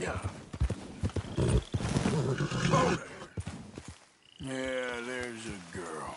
Yeah, there's a girl.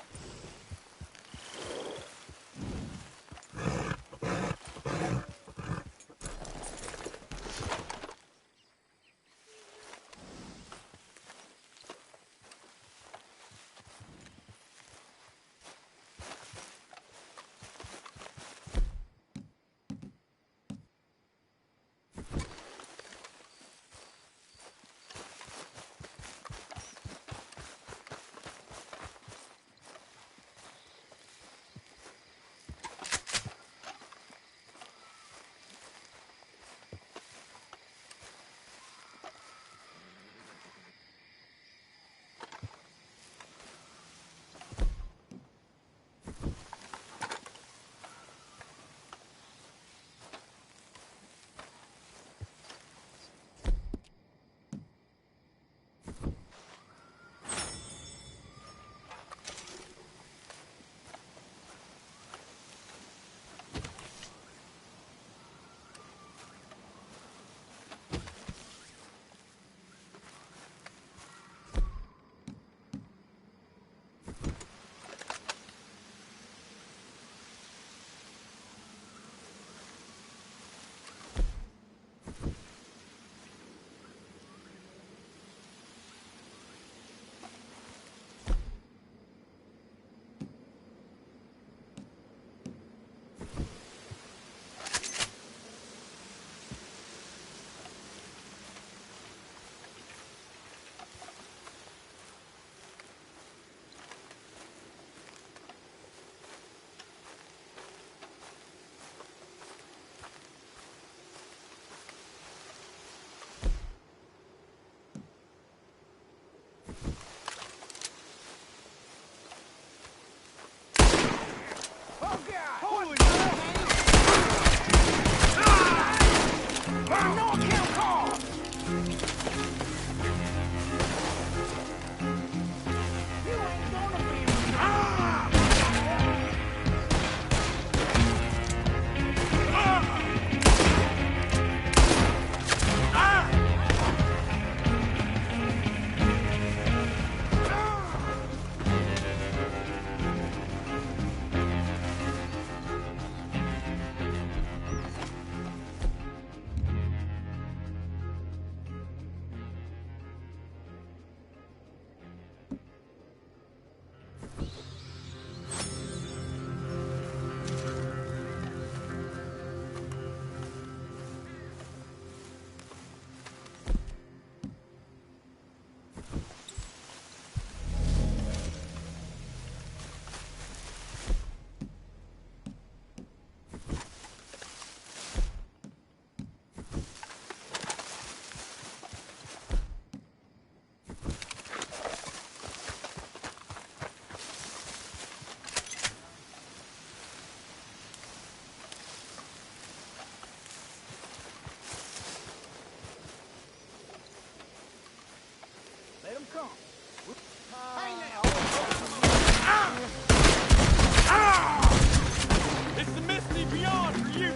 It's the misty beyond for you!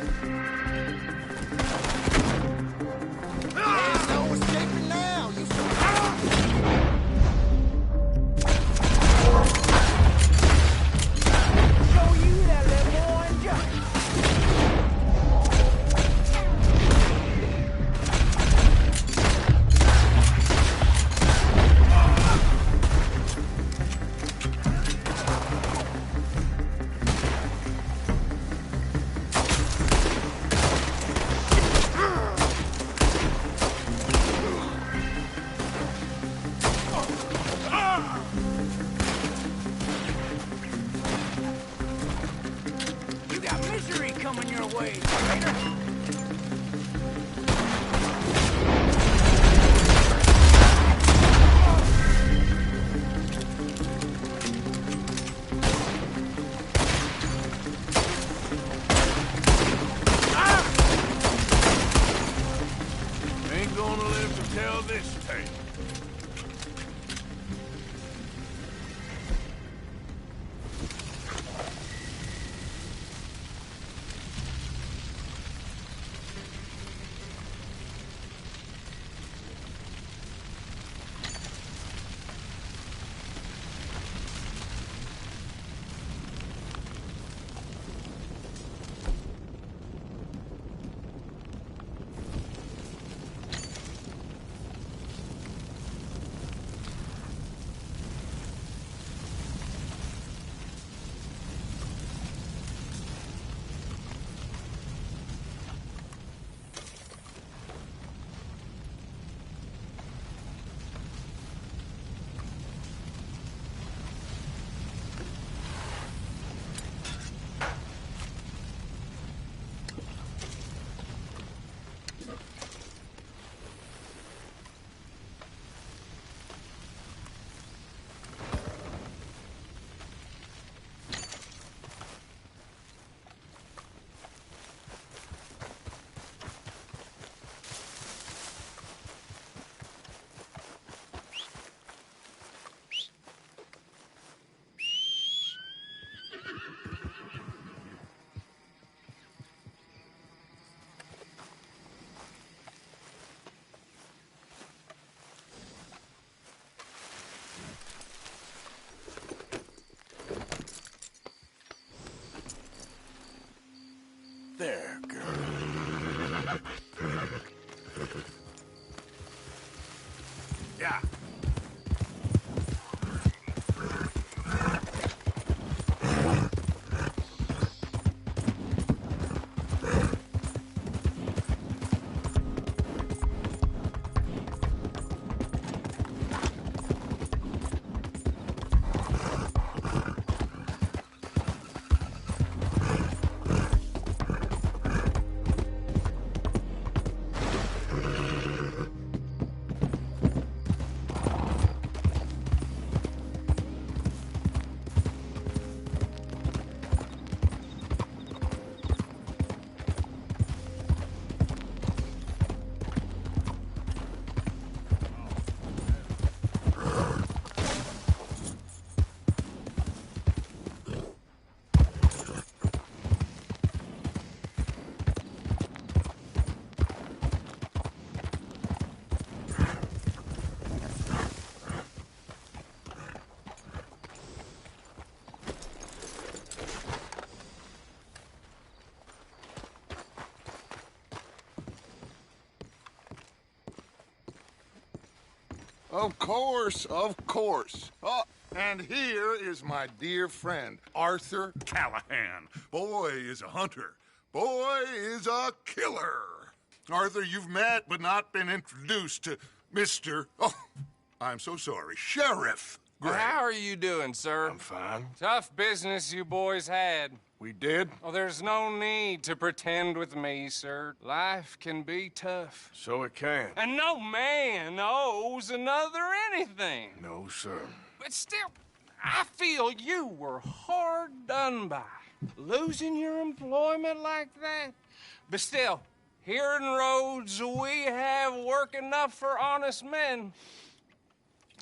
There's no escaping now! You show you that little more injustice! Coming your way, traitor. Ain't gonna live to tell this tale. Of course, of course. Oh, and here is my dear friend, Arthur Callahan. Boy is a hunter. Boy is a killer. Arthur, you've met but not been introduced to Mr. Oh, I'm so sorry, Sheriff Gray. How are you doing, sir? I'm fine. Tough business you boys had. We did? Oh, there's no need to pretend with me, sir. Life can be tough. So it can. And no man owes another anything. No, sir. But still, I feel you were hard done by. Losing your employment like that. But still, here in Rhodes, we have work enough for honest men.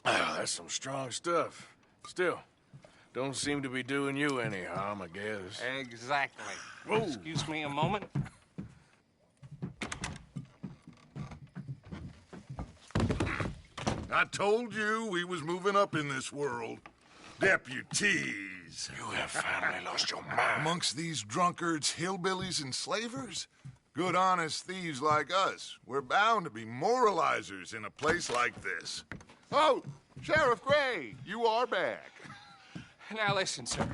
Oh, that's some strong stuff. Still, don't seem to be doing you any harm, I guess. Exactly. Whoa. Excuse me a moment. I told you we was moving up in this world. Deputies. You have finally lost your mind. Amongst these drunkards, hillbillies, and slavers? Good, honest thieves like us. We're bound to be moralizers in a place like this. Oh, Sheriff Gray, you are back. Now listen, sir.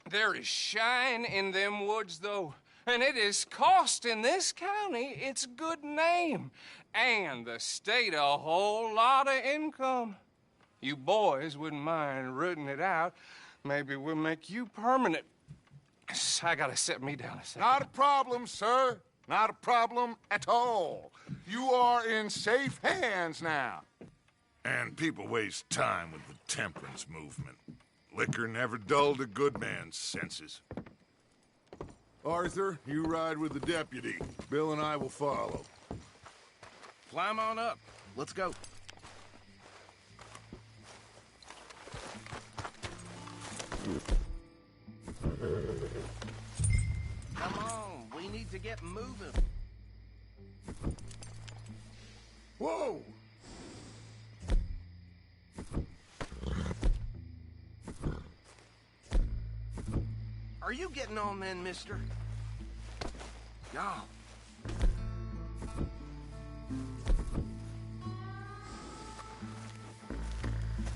There is shine in them woods, though, and it is costing this county its good name and the state a whole lot of income. You boys wouldn't mind rooting it out. Maybe we'll make you permanent. I gotta sit me down a second. Not a problem, sir. Not a problem at all. You are in safe hands now. And people waste time with the temperance movement. Liquor never dulled a good man's senses. Arthur, you ride with the deputy. Bill and I will follow. Climb on up. Let's go. Come on, we need to get moving. Whoa! Are you getting on then, mister? No.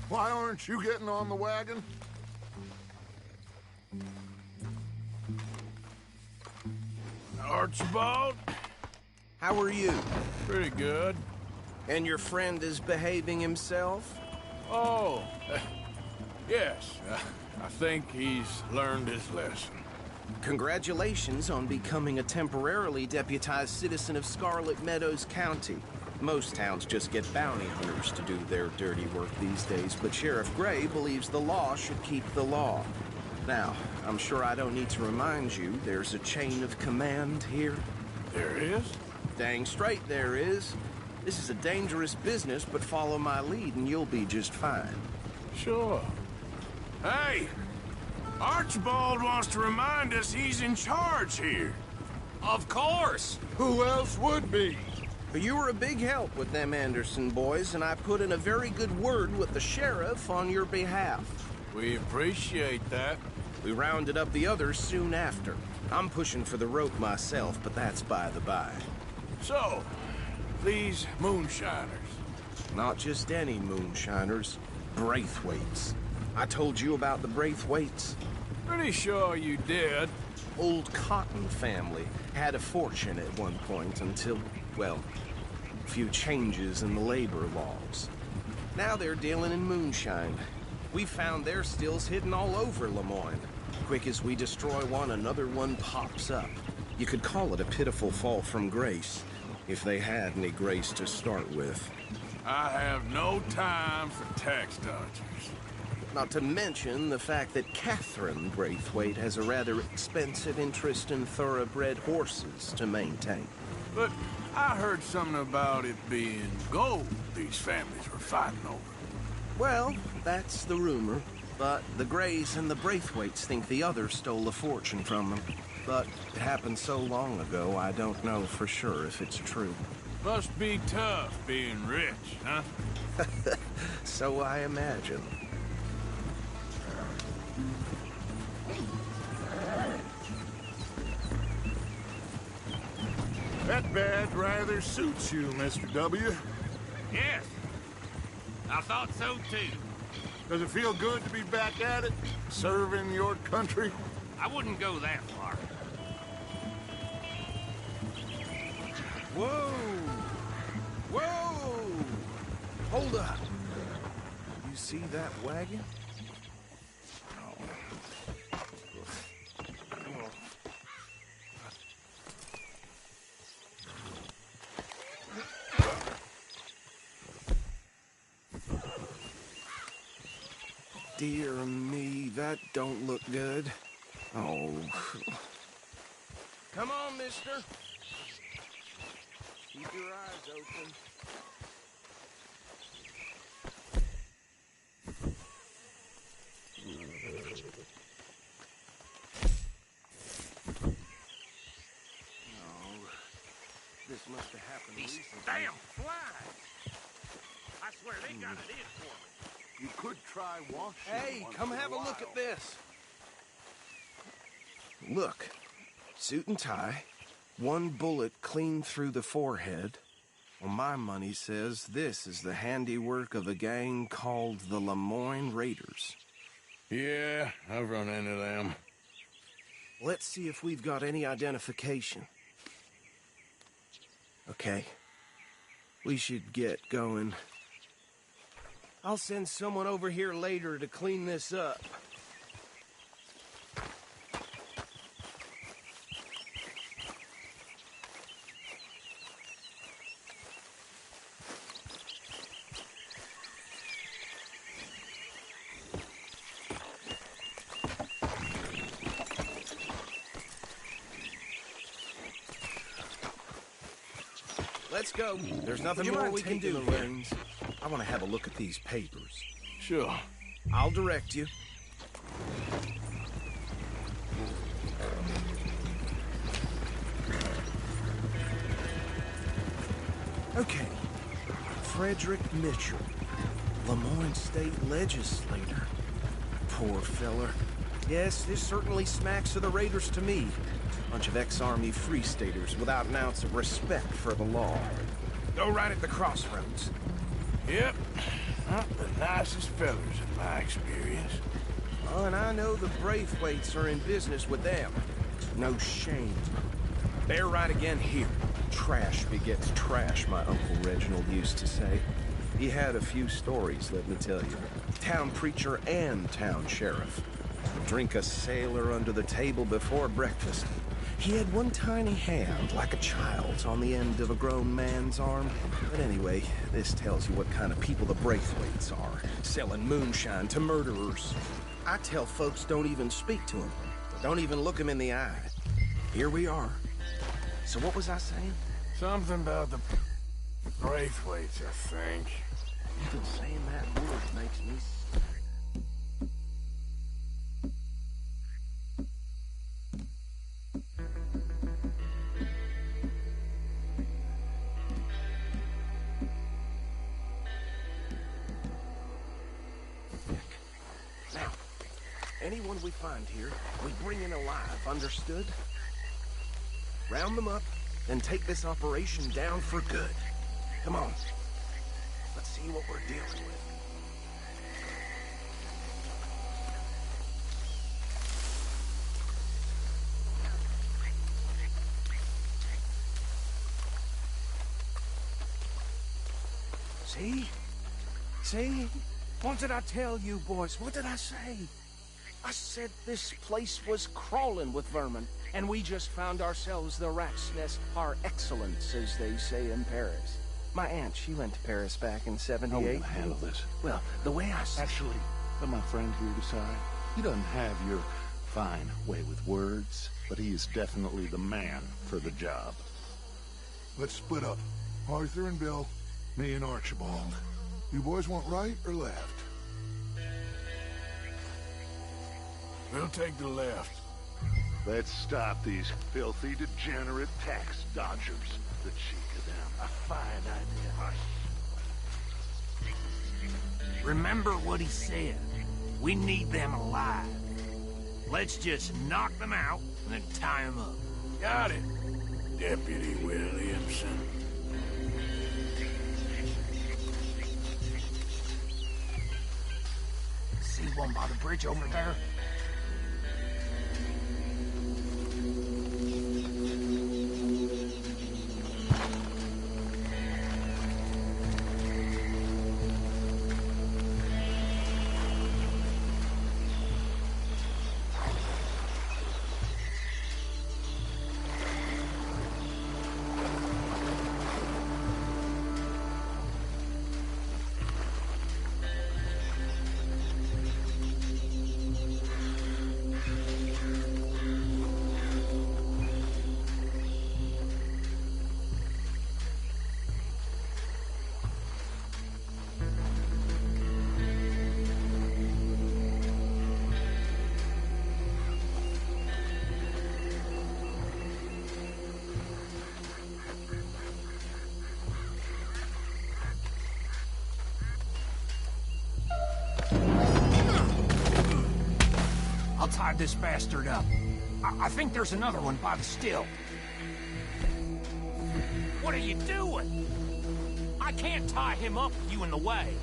Why aren't you getting on the wagon? Archibald? How are you? Pretty good. And your friend is behaving himself? Oh, yes. I think he's learned his lesson. Congratulations on becoming a temporarily deputized citizen of Scarlet Meadows County. Most towns just get bounty hunters to do their dirty work these days, but Sheriff Gray believes the law should keep the law. Now, I'm sure I don't need to remind you, there's a chain of command here. There is? Dang straight there is. This is a dangerous business, but follow my lead and you'll be just fine. Sure. Hey! Archibald wants to remind us he's in charge here. Of course. Who else would be? But you were a big help with them Anderson boys, and I put in a very good word with the sheriff on your behalf. We appreciate that. We rounded up the others soon after. I'm pushing for the rope myself, but that's by the by. So, these moonshiners. Not just any moonshiners, Braithwaites. I told you about the Braithwaites. Pretty sure you did. Old Cotton family had a fortune at one point until, well, a few changes in the labor laws. Now they're dealing in moonshine. We found their stills hidden all over Lemoyne. Quick as we destroy one, another one pops up. You could call it a pitiful fall from grace, if they had any grace to start with. I have no time for tax dodgers. Not to mention the fact that Catherine Braithwaite has a rather expensive interest in thoroughbred horses to maintain. But I heard something about it being gold these families were fighting over. Well, that's the rumor. But the Grays and the Braithwaites think the others stole a fortune from them. But it happened so long ago, I don't know for sure if it's true. Must be tough being rich, huh? So I imagine. That bed rather suits you, Mr. W. Yes. I thought so, too. Does it feel good to be back at it? Serving your country? I wouldn't go that far. Whoa! Whoa! Hold up. You see that wagon? Dear me, that don't look good. Oh. Come on, mister. Keep your eyes open. No. This must have happened recently. Damn flies! I swear they got it in for me. You could try washing. Hey, come have a look at this. Look, suit and tie, one bullet clean through the forehead. Well, my money says this is the handiwork of a gang called the Lemoyne Raiders. Yeah, I've run into them. Let's see if we've got any identification. Okay, we should get going. I'll send someone over here later to clean this up. Let's go. There's nothing more we can do here. I want to have a look at these papers. Sure. I'll direct you. Okay. Frederick Mitchell, Lemoyne State Legislator. Poor feller. Yes, this certainly smacks of the Raiders to me. Bunch of ex-Army Free Staters without an ounce of respect for the law. Go right at the crossroads. Yep. Not the nicest fellas in my experience. Oh, and I know the Braithwaites are in business with them. No shame. Bear right again here. Trash begets trash, my Uncle Reginald used to say. He had a few stories, let me tell you. Town preacher and town sheriff. Drink a sailor under the table before breakfast. He had one tiny hand, like a child's, on the end of a grown man's arm. But anyway, this tells you what kind of people the Braithwaites are, selling moonshine to murderers. I tell folks don't even speak to them. Don't even look them in the eye. Here we are. So what was I saying? Something about the Braithwaites, I think. Even saying that word makes me... Now, anyone we find here, we bring in alive, understood? Round them up, then take this operation down for good. Come on. Let's see what we're dealing with. See? See? What did I tell you, boys? What did I say? I said this place was crawling with vermin, and we just found ourselves the rat's nest par excellence, as they say in Paris. My aunt, she went to Paris back in '78. How will handle this? Well, the way I said... Actually, let my friend here decide. He doesn't have your fine way with words, but he is definitely the man for the job. Let's split up. Arthur and Bill, me and Archibald. You boys want right or left? We'll take the left. Let's stop these filthy, degenerate tax dodgers. The cheek of them. A fine idea. Remember what he said. We need them alive. Let's just knock them out and then tie them up. Got it, Deputy Williamson. see one by the bridge over there? I'll tie this bastard up. I think there's another one by the still. What are you doing? I can't tie him up with you in the way.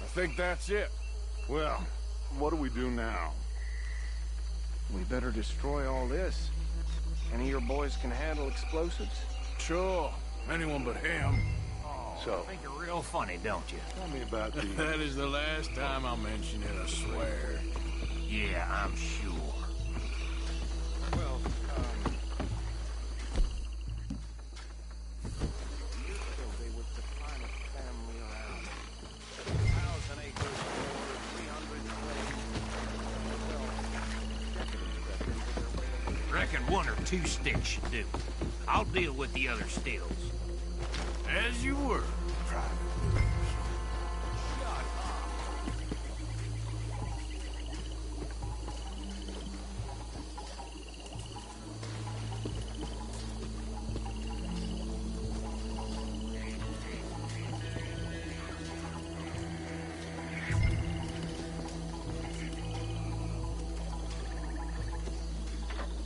I think that's it. Well, what do we do now? We better destroy all this. Any of your boys can handle explosives? Sure. Anyone but him. So, I think you're real funny, don't you? Tell me about the... That is the last time I mention it, I swear. Yeah, I'm sure. Well, they was the finest family around. 1,000 acres, 300 slaves. Reckon one or two sticks should do. I'll deal with the other stills. As you were, Private.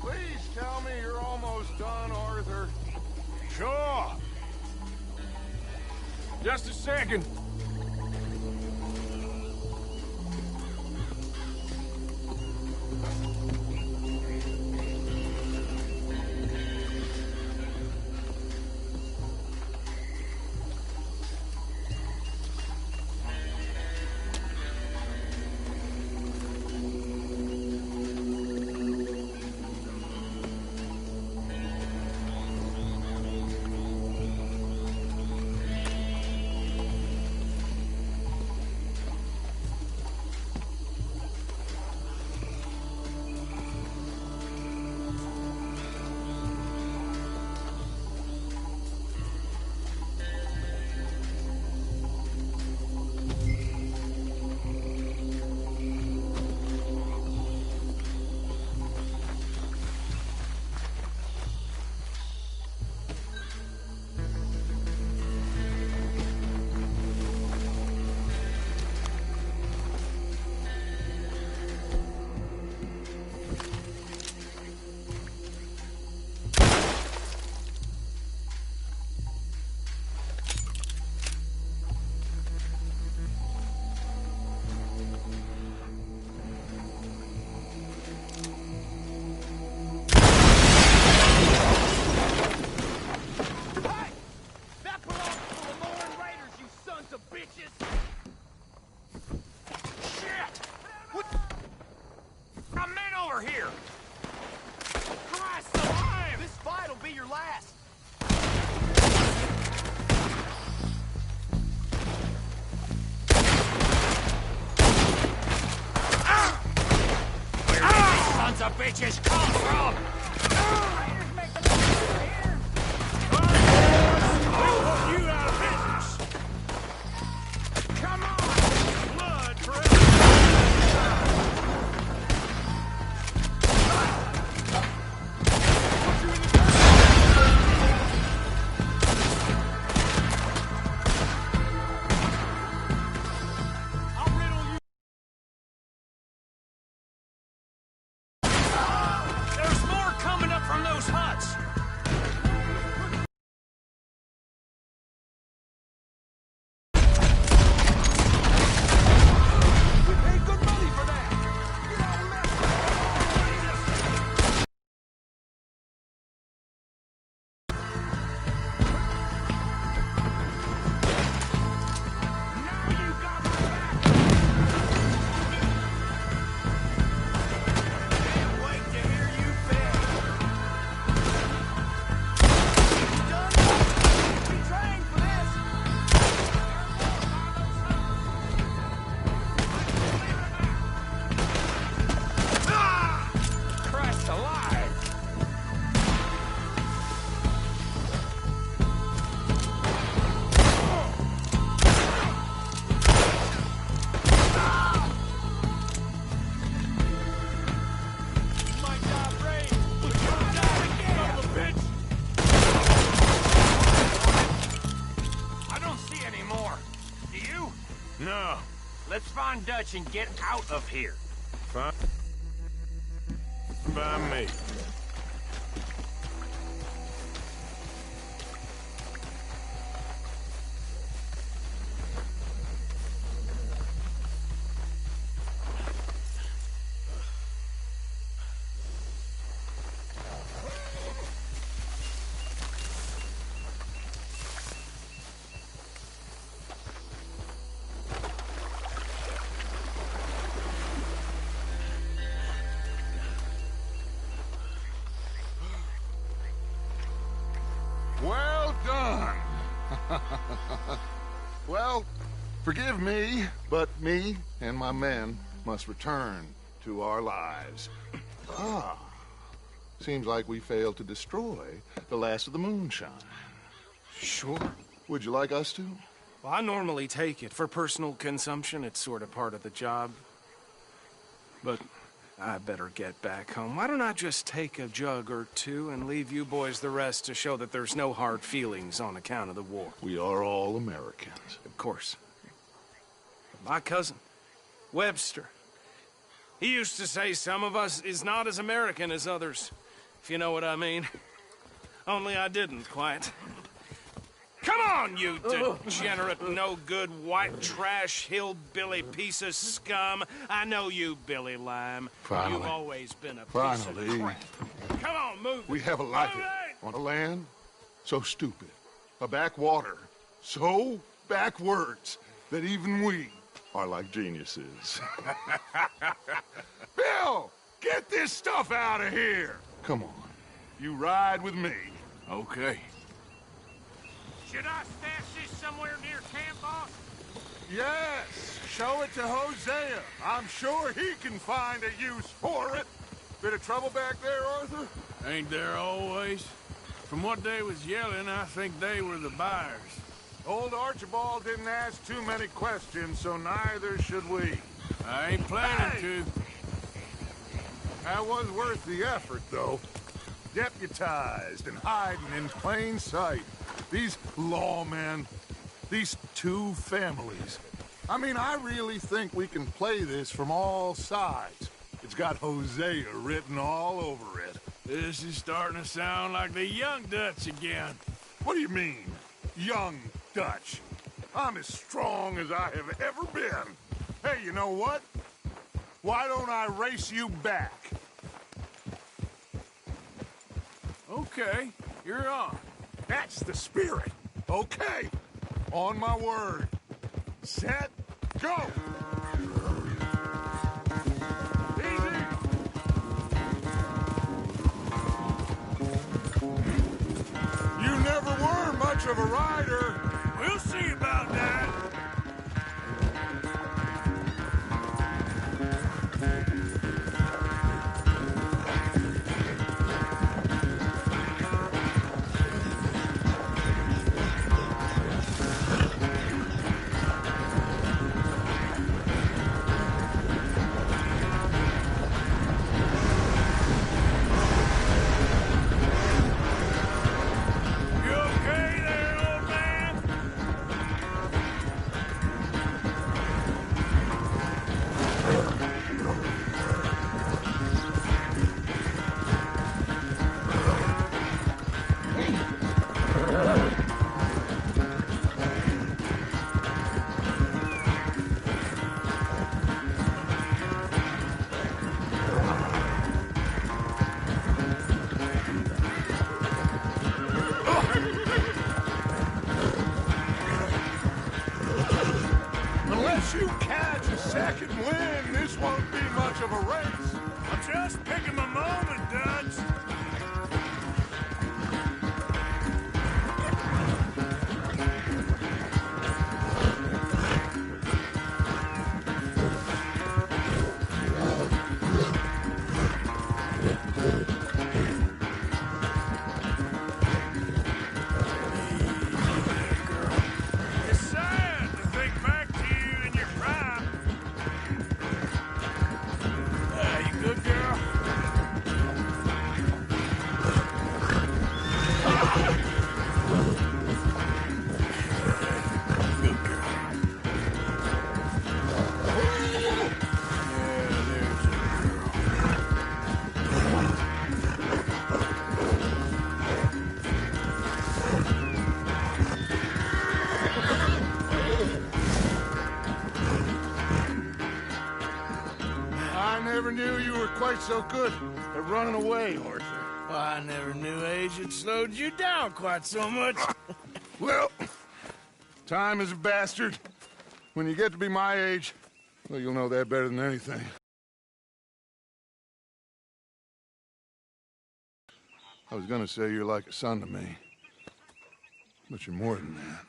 Please tell me you're almost done, Arthur. Sure. Just a second. bitches come from? We'll put you out of business. Come on! Blood for There's more coming up from those huts! We paid good money for that. Now you got my back! Can't wait to hear you beg. You done? We trained for this! Ah! Christ alive! My God, Ray! You'll die again! Son of a bitch! I don't see any more. Do you? No. Let's find Dutch and get out of here. Fine. By me. Well done. Well, forgive me, but me and my men must return to our lives. Seems like we failed to destroy the last of the moonshine. Sure. Would you like us to? Well, I normally take it. For personal consumption, it's sort of part of the job. But I better get back home. Why don't I just take a jug or two and leave you boys the rest to show that there's no hard feelings on account of the war? We are all Americans. Of course. My cousin, Webster, he used to say some of us is not as American as others, if you know what I mean. Only I didn't quite. Come on, you degenerate, no-good, white trash, hillbilly piece of scum. I know you, Billy Lime. Finally. You've always been a piece Finally. of crap. Come on, move it. We have a life Move it! on a land so stupid, a backwater so backwards that even we are like geniuses. Bill, get this stuff out of here. Come on, you ride with me. Okay. Should I stash this somewhere near camp, boss? Yes, show it to Hosea. I'm sure he can find a use for it. Bit of trouble back there, Arthur? Ain't there always? From what they was yelling, I think they were the buyers. Old Archibald didn't ask too many questions, so neither should we. I ain't planning to. That was worth the effort, though. Deputized and hiding in plain sight. These lawmen, these two families. I mean, I really think we can play this from all sides. It's got Hosea written all over it. This is starting to sound like the young Dutch again. What do you mean, young Dutch? I'm as strong as I have ever been. Hey, you know what? Why don't I race you back? Okay, you're on. That's the spirit. Okay. On my word. Set, go! Easy! You never were much of a rider. We'll see about that. catch a second wind, this won't be much of a race. I'm just picking my moment, Dutch. It's sad to think back to you in your prime. You good, girl? Good girl. Yeah, there's your girl. I never knew you were quite so good at running away, Arthur. Well, I never knew age had slowed you down quite so much. Well, time is a bastard. When you get to be my age, well, you'll know that better than anything. I was gonna say you're like a son to me, but you're more than that.